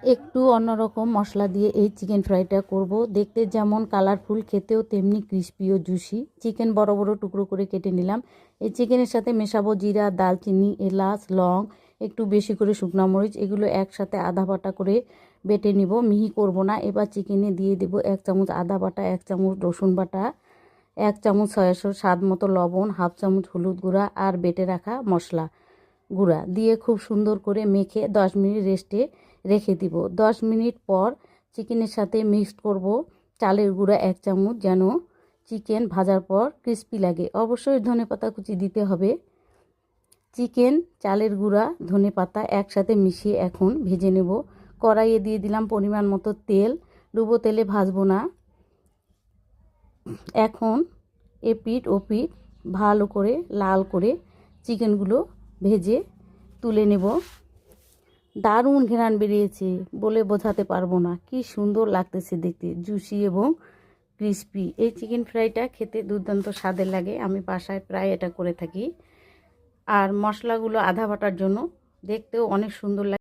একটু অন্যরকম মশলা দিয়ে এই চিকেন ফ্রাইটা করব। দেখতে যেমন কালারফুল, খেতেও তেমনি ক্রিস্পি ও জুসি। চিকেন বড় বড় টুকরো করে কেটে নিলাম। এই চিকেনের সাথে মেশাবো জিরা, দালচিনি, এলাচ, লং, একটু বেশি করে শুকনো মরিচ। এগুলো একসাথে আধা বাটা করে বেটে নিব, মিহি করব না। এবার চিকেনে দিয়ে দেব 1 চামচ আদা বাটা, 1 চামচ রসুন বাটা, 1 চামচ সয়া সস, স্বাদ মতো লবণ, হাফ চামচ হলুদ গুঁড়া আর বেটে রাখা মশলা গুঁড়া দিয়ে খুব সুন্দর করে মেখে 10 মিনিট রেস্টে রেখে দিব। 10 মিনিট পর চিকেনের সাথে মিক্সড করব চালের গুঁড়া 1 চামচ, যেন চিকেন ভাজার পর ক্রিস্পি লাগে। অবশ্যই ধনেপাতা কুচি দিতে হবে। চিকেন, চালের গুঁড়া, ধনেপাতা একসাথে মিশিয়ে এখন ভেজে নেব। কড়াইয়ে দিয়ে দিলাম পরিমাণ মতো তেল। ডুবো তেলে ভাজবো না। এখন এপিঠ ওপিঠ ভালো করে লাল করে চিকেনগুলো ভেজে তুলে নেব। দারুণ ঘ্রাণ বেরিয়েছে, বলে বোঝাতে পারবো না। কি সুন্দর লাগতেছে দেখতে, জুসি এবং ক্রিস্পি। এই চিকেন ফ্রাইটা খেতে দুর্দান্ত স্বাদের লাগে। আমি বাসায় প্রায় এটা করে থাকি। আর মশলাগুলো আধা বাটার জন্য দেখতেও অনেক সুন্দর লাগে।